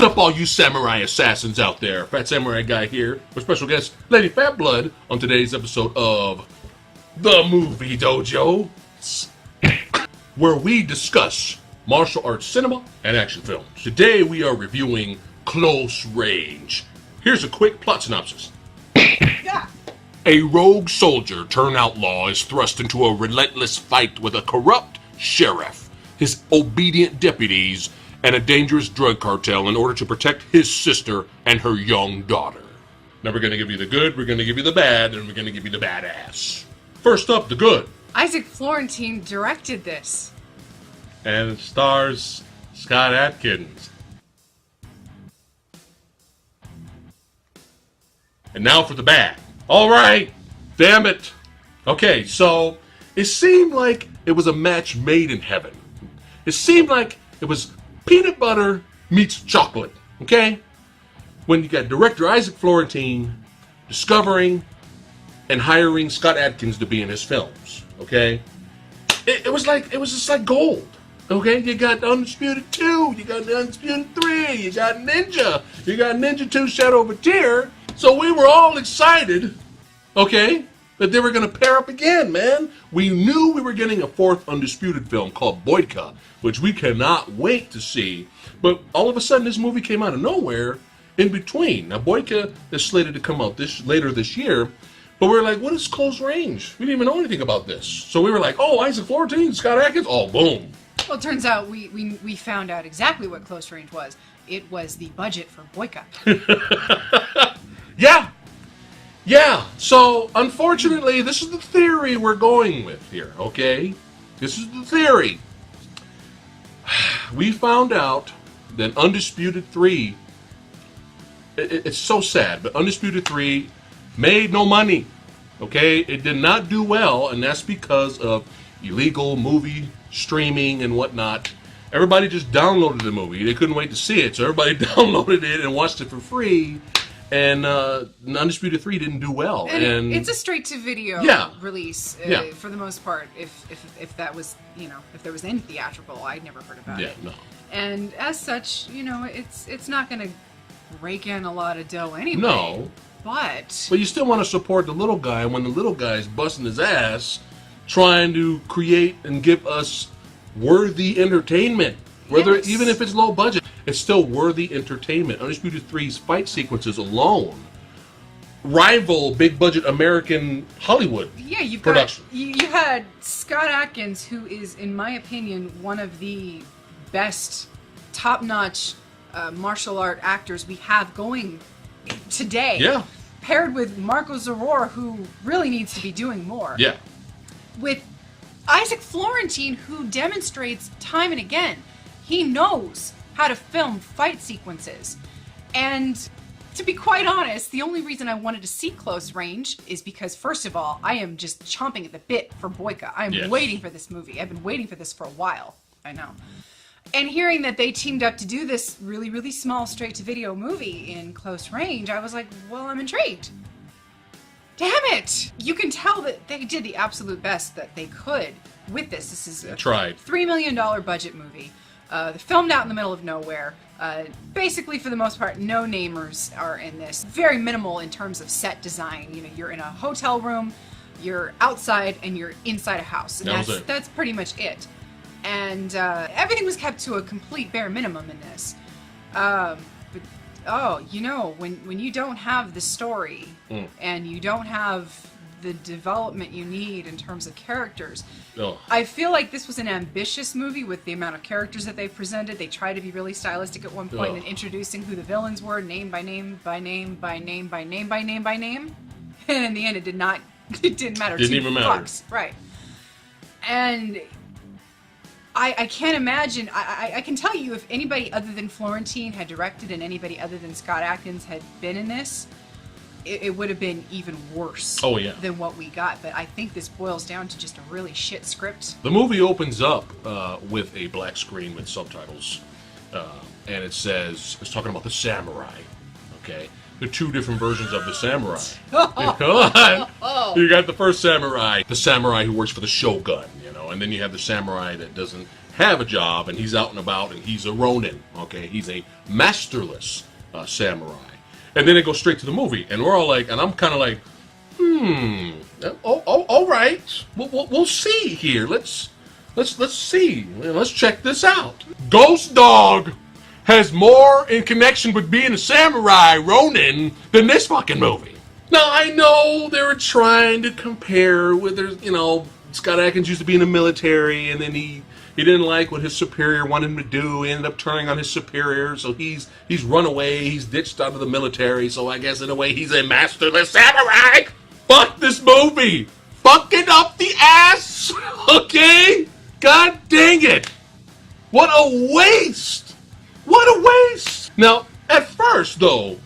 up, all you samurai assassins out there? Fat Samurai Guy here with special guest Lady Fat Blood on today's episode of The Movie Dojo, where we discuss martial arts cinema and action films. Today we are reviewing Close Range. Here's a quick plot synopsis. A rogue soldier turned outlaw is thrust into a relentless fight with a corrupt sheriff, his obedient deputies, and a dangerous drug cartel in order to protect his sister and her young daughter. Now we're going to give you the good, we're going to give you the bad, and we're going to give you the badass. First up, the good. Isaac Florentine directed this. And it stars Scott Adkins. And now for the bad. All right, damn it. Okay, so it seemed like it was a match made in heaven. It seemed like it was peanut butter meets chocolate, okay? When you got director Isaac Florentine discovering and hiring Scott Adkins to be in his films, okay? It was just like gold, okay? You got Undisputed 2, you got Undisputed 3, you got Ninja 2 Shadow of a Tear. So we were all excited, okay, that they were going to pair up again, man. We knew we were getting a fourth Undisputed film called Boyka, which we cannot wait to see. But all of a sudden, this movie came out of nowhere in between. Now, Boyka is slated to come out later this year, but we were like, what is Close Range? We didn't even know anything about this. So we were like, oh, Isaac Florentine, Scott Adkins, oh, boom. Well, it turns out we found out exactly what Close Range was. It was the budget for Boyka. Yeah, so unfortunately, this is the theory we're going with here, okay? This is the theory. We found out that Undisputed 3, it's so sad, but Undisputed 3 made no money, okay? It did not do well, and that's because of illegal movie streaming and whatnot. Everybody just downloaded the movie. They couldn't wait to see it, so everybody downloaded it and watched it for free. And Undisputed 3 didn't do well. And it's a straight-to-video release for the most part. If that was, if there was any theatrical, I'd never heard about it. No. And as such, it's not going to rake in a lot of dough anyway. No. But you still want to support the little guy when the little guy's busting his ass trying to create and give us worthy entertainment. Even if it's low budget, it's still worthy entertainment. Undisputed 3's fight sequences alone rival big budget American Hollywood production. You had Scott Adkins, who is, in my opinion, one of the best top-notch martial art actors we have going today. Yeah. Paired with Marco Zaror, who really needs to be doing more. Yeah. With Isaac Florentine, who demonstrates time and again he knows how to film fight sequences. And to be quite honest, the only reason I wanted to see Close Range is because, first of all, I am just chomping at the bit for Boyka. I'm waiting for this movie. I've been waiting for this for a while. I know. And hearing that they teamed up to do this really, really small straight-to-video movie in Close Range, I was like, well, I'm intrigued. Damn it! You can tell that they did the absolute best that they could with this. This is a $3 million budget movie. Filmed out in the middle of nowhere. Basically, for the most part, no namers are in this. Very minimal in terms of set design. You're in a hotel room, you're outside, and you're inside a house. And that's pretty much it. And everything was kept to a complete bare minimum in this. When you don't have the story and you don't have the development you need in terms of characters. I feel like this was an ambitious movie with the amount of characters that they presented. They tried to be really stylistic at one point in introducing who the villains were, name by name by name by name by name by name by name. And in the end, it didn't matter. Didn't even matter. Right. And I can't imagine, I can tell you if anybody other than Florentine had directed and anybody other than Scott Adkins had been in this, it would have been even worse than what we got. But I think this boils down to just a really shit script. The movie opens up with a black screen with subtitles. And it's talking about the samurai. Okay? The two different versions of the samurai. You got the first samurai, the samurai who works for the shogun, and then you have the samurai that doesn't have a job, and he's out and about, and he's a Ronin. Okay, he's a masterless samurai. And then it goes straight to the movie, and we're all like, and I'm kind of like, all right, we'll see here. Let's see. Let's check this out. Ghost Dog has more in connection with being a samurai Ronin than this fucking movie. Now, I know they were trying to compare with, Scott Adkins used to be in the military, and then he didn't like what his superior wanted him to do. He ended up turning on his superior, so he's run away. He's ditched out of the military, so I guess in a way he's a masterless samurai. Fuck this movie. Fuck it up the ass. Okay? God dang it. What a waste. What a waste. Now, at first, though,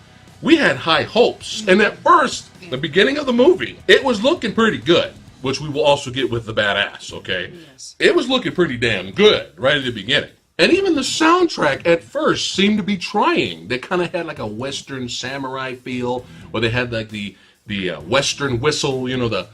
we had high hopes. And at first, the beginning of the movie, it was looking pretty good, which we will also get with the badass, okay? Yes. It was looking pretty damn good right at the beginning. And even the soundtrack at first seemed to be trying. They kind of had like a Western samurai feel, where they had like the Western whistle, the...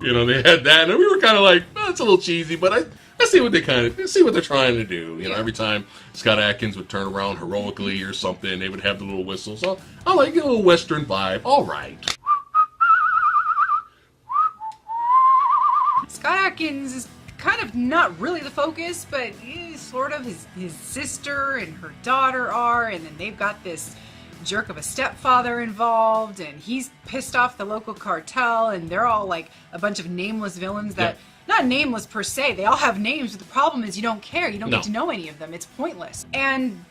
they had that, and we were kind of like, it's a little cheesy, but I see what they're trying to do. Every time Scott Adkins would turn around heroically or something, they would have the little whistle. So I like a little Western vibe. All right. Scott Adkins is kind of not really the focus, but sort of his sister and her daughter are, and then they've got this jerk of a stepfather involved, and he's pissed off the local cartel, and they're all like a bunch of nameless villains that, not nameless per se, they all have names, but the problem is you don't care, you don't get to know any of them, it's pointless. And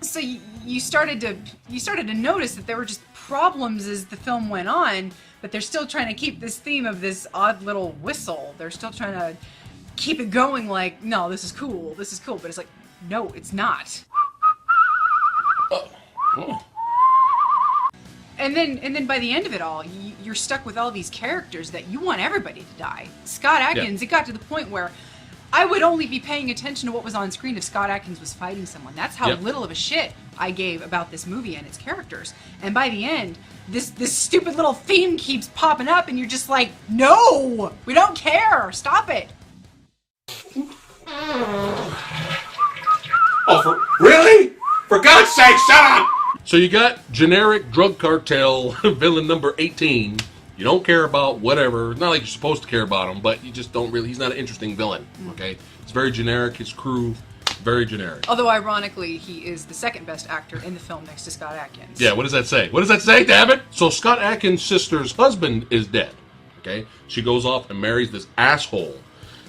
so you started to notice that there were just problems as the film went on, but they're still trying to keep this theme of this odd little whistle. They're still trying to keep it going like, no, this is cool, but it's like, no, it's not. And then by the end of it all, you're stuck with all these characters that you want everybody to die. Scott Adkins, it got to the point where I would only be paying attention to what was on screen if Scott Adkins was fighting someone. That's how little of a shit I gave about this movie and its characters. And by the end, this stupid little theme keeps popping up, and you're just like, no, we don't care. Stop it. Oh, really? For God's sake, shut up! So you got generic drug cartel villain number 18. You don't care about whatever. Not like you're supposed to care about him, but you just don't really. He's not an interesting villain, okay? It's very generic. His crew, very generic. Although, ironically, he is the second best actor in the film next to Scott Adkins. Yeah, what does that say? What does that say, damn it? So Scott Adkins' sister's husband is dead, okay? She goes off and marries this asshole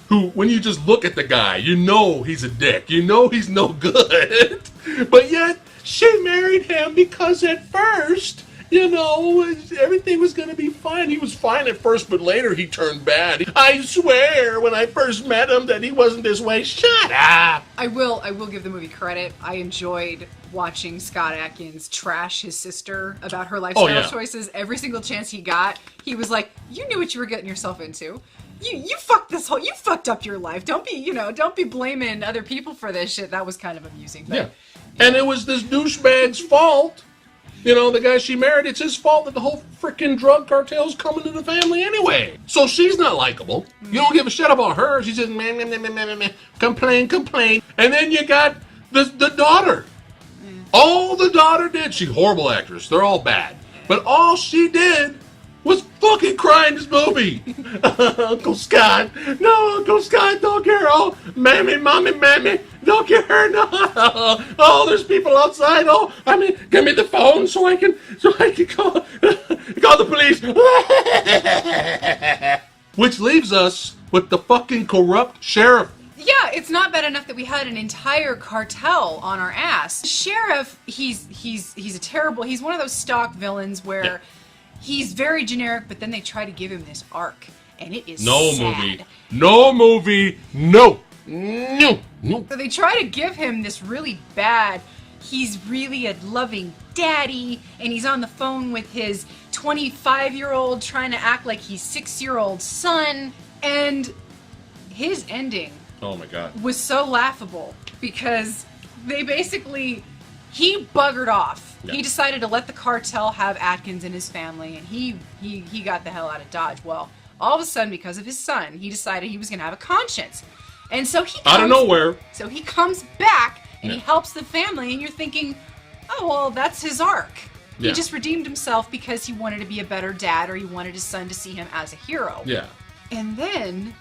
who, when you just look at the guy, you know he's a dick. You know he's no good. But yet, she married him because at first, everything was going to be fine. He was fine at first, but later he turned bad. I swear, when I first met him, that he wasn't this way. Shut up! I will give the movie credit. I enjoyed watching Scott Adkins trash his sister about her lifestyle choices. Every single chance he got, he was like, you knew what you were getting yourself into. You fucked up your life. Don't be blaming other people for this shit. That was kind of amusing. But, And it was this douchebag's fault. The guy she married, it's his fault that the whole freaking drug cartel's coming to the family anyway. So she's not likable. You don't give a shit about her. She's just complain. And then you got the daughter. All the daughter did, she's a horrible actress. They're all bad. But all she did was fucking cry in this movie. Uncle Scott. No, Uncle Scott, don't care. Oh, mammy, don't get hurt. No. Oh, there's people outside. Oh, give me the phone so I can call the police. Which leaves us with the fucking corrupt sheriff. Yeah, it's not bad enough that we had an entire cartel on our ass. Sheriff, he's one of those stock villains where he's very generic, but then they try to give him this arc, and it is sad. No movie. So they try to give him this really bad, he's really a loving daddy, and he's on the phone with his 25-year-old trying to act like he's 6-year-old son, and his ending was so laughable because he buggered off. Yeah. He decided to let the cartel have Adkins and his family, and he got the hell out of Dodge. Well, all of a sudden, because of his son, he decided he was going to have a conscience. And so he out of nowhere. So he comes back and Yeah. he helps the family, and you're thinking, oh, well, that's his arc. He Yeah. just redeemed himself because he wanted to be a better dad, or he wanted his son to see him as a hero. Yeah. And then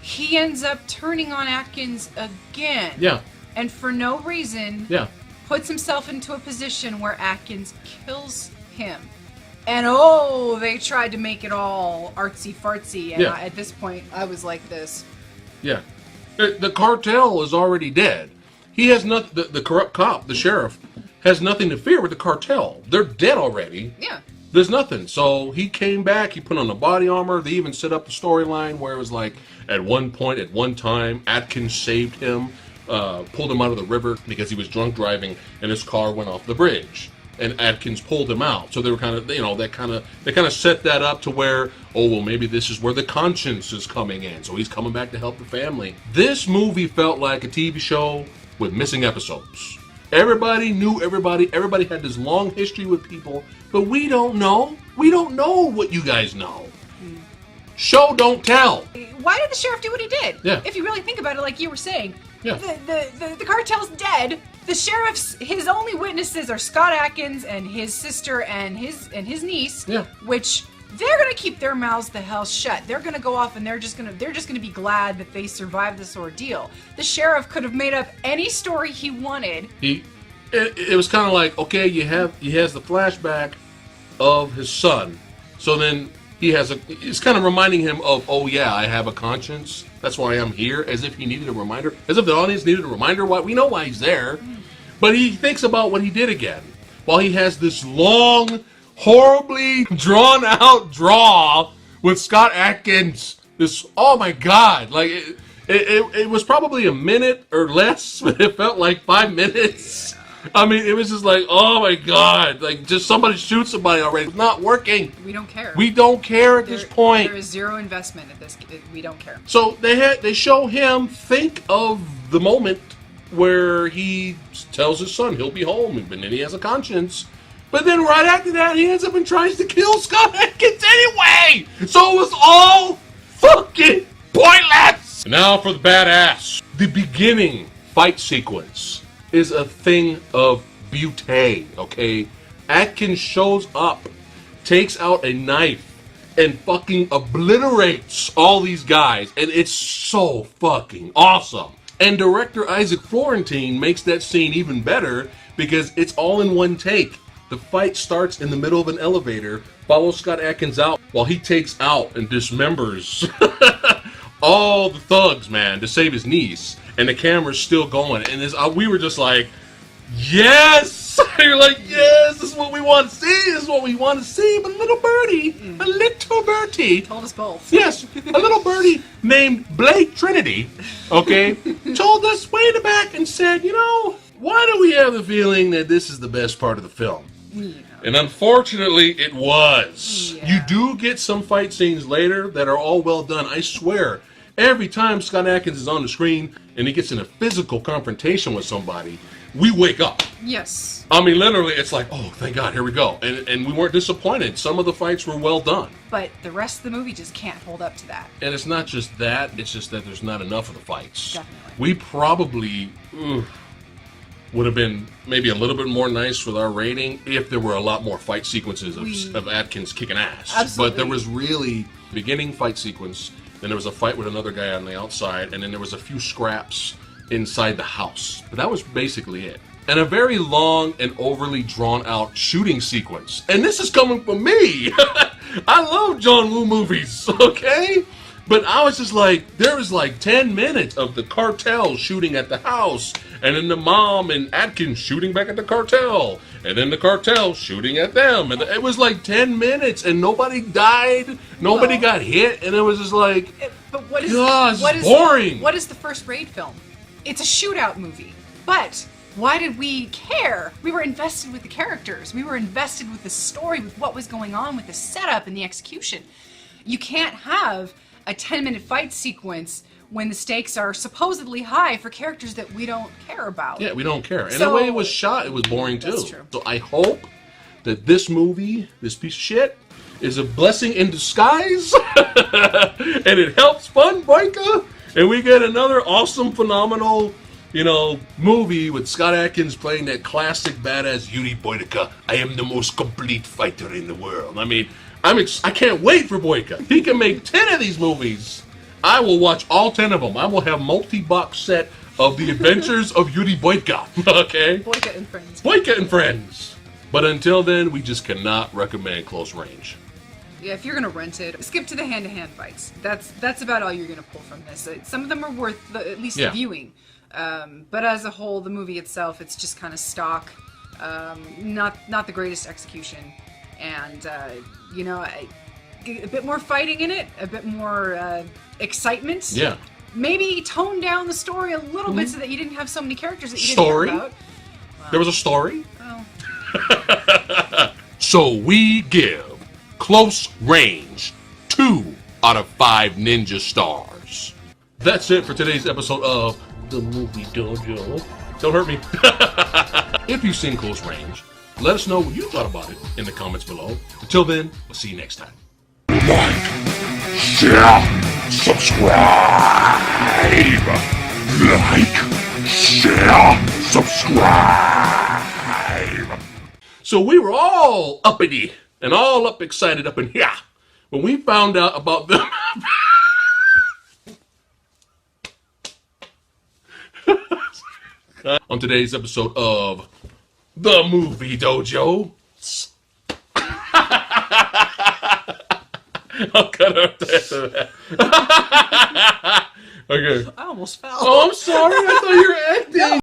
he ends up turning on Adkins again. Yeah. And for no reason, Yeah. puts himself into a position where Adkins kills him. And oh, they tried to make it all artsy-fartsy. And Yeah. at this point, I was like this. Yeah. The cartel is already dead. He has nothing. The corrupt cop, the sheriff, has nothing to fear with the cartel. They're dead already. Yeah. There's nothing. So he came back. He put on the body armor. They even set up the storyline where it was like, at one point, at one time, Adkins saved him, pulled him out of the river because he was drunk driving, and his car went off the bridge. And Adkins pulled him out. So they were kind of, they kind of set that up to where, oh, well, maybe this is where the conscience is coming in. So he's coming back to help the family. This movie felt like a TV show with missing episodes. Everybody knew everybody. Everybody had this long history with people, but we don't know. We don't know what you guys know. Show, don't tell. Why did the sheriff do what he did? Yeah. If you really think about it, like you were saying, Yeah. the cartel's dead. The sheriff's, his only witnesses are Scott Adkins and his sister and his niece. Yeah. Which they're gonna keep their mouths the hell shut. They're gonna go off and they're just gonna be glad that they survived this ordeal. The sheriff could have made up any story he wanted. It was kind of like, okay, he has the flashback of his son, so then it's kind of reminding him of, oh yeah, I have a conscience. That's why I'm here, as if he needed a reminder, as if the audience needed a reminder. Why we know why he's there, but he thinks about what he did again, while he has this long, horribly drawn out draw with Scott Adkins. This, oh my god, like it was probably a minute or less, but it felt like 5 minutes. I mean, it was just like, oh my god, like just somebody shoot somebody already. It's not working. We don't care. We don't care at this point. There is zero investment at this. We don't care. So they show him think of the moment where he tells his son he'll be home, and then he has a conscience. But then right after that, he ends up and tries to kill Scott Adkins anyway. So it was all fucking pointless. Now for the badass. The beginning fight sequence is a thing of beauty, okay? Adkins shows up, takes out a knife, and fucking obliterates all these guys, and it's so fucking awesome. And director Issac Florentine makes that scene even better because it's all in one take. The fight starts in the middle of an elevator, follows Scott Adkins out while he takes out and dismembers all the thugs, man, to save his niece. And the camera's still going, and we were just like, yes! You're like, yes, this is what we want to see, this is what we want to see. But a little birdie Told us both. yes, a little birdie named Blake Trinity, okay, told us way in the back and said, you know, why do we have the feeling that this is the best part of the film? Yeah. And unfortunately, it was. Yeah. You do get some fight scenes later that are all well done. I swear, every time Scott Adkins is on the screen and he gets in a physical confrontation with somebody, we wake up. Yes. I mean, literally, it's like, oh, thank God, here we go. And we weren't disappointed. Some of the fights were well done. But the rest of the movie just can't hold up to that. And it's not just that, it's just that there's not enough of the fights. Definitely. We probably would have been maybe a little bit more nice with our rating if there were a lot more fight sequences of Adkins kicking ass. Absolutely. But there was really beginning fight sequence, then there was a fight with another guy on the outside, and then there was a few scraps inside the house. But that was basically it. And a very long and overly drawn out shooting sequence. And this is coming from me. I love John Woo movies, okay? But I was just like, there was like 10 minutes of the cartel shooting at the house, and then the mom and Adkins shooting back at the cartel, and then the cartel shooting at them. And it was like 10 minutes, and nobody died, nobody got hit, and it was just like, But what is God, what it's is boring. What is the first raid film? It's a shootout movie. But why did we care? We were invested with the characters. We were invested with the story, with what was going on, with the setup and the execution. You can't have a 10-minute fight sequence when the stakes are supposedly high for characters that we don't care about. yeah, we don't care. And So- the way it was shot, it was boring too. That's true. So I hope that this movie, this piece of shit, is a blessing in disguise, and it helps fund Boyka, and we get another awesome, phenomenal, movie with Scott Adkins playing that classic badass Yuri Boyka. I am the most complete fighter in the world. I mean, I can't wait for Boyka. He can make 10 of these movies. I will watch all 10 of them. I will have multi-box set of the Adventures of Yuri Boyka. Okay? Boyka and Friends. Boyka and Friends. But until then, we just cannot recommend Close Range. Yeah, if you're gonna rent it, skip to the hand-to-hand fights. That's about all you're gonna pull from this. Some of them are worth at least the viewing. But as a whole, the movie itself, it's just kind of stock. Not the greatest execution. And, a bit more fighting in it, a bit more excitement. Yeah. Maybe tone down the story a little bit so that you didn't have so many characters that you didn't care about. Wow. There was a story. Oh. So we give Close Range 2 out of 5 ninja stars. That's it for today's episode of The Movie Dojo. Don't hurt me. If you've seen Close Range, let us know what you thought about it in the comments below. Until then, we'll see you next time. Like, share, subscribe. Like, share, subscribe. So we were all uppity and all up excited up in here when we found out about them. On today's episode of The Movie Dojo. I'll cut out that. Okay. I almost fell. Oh, I'm sorry. I thought you were acting.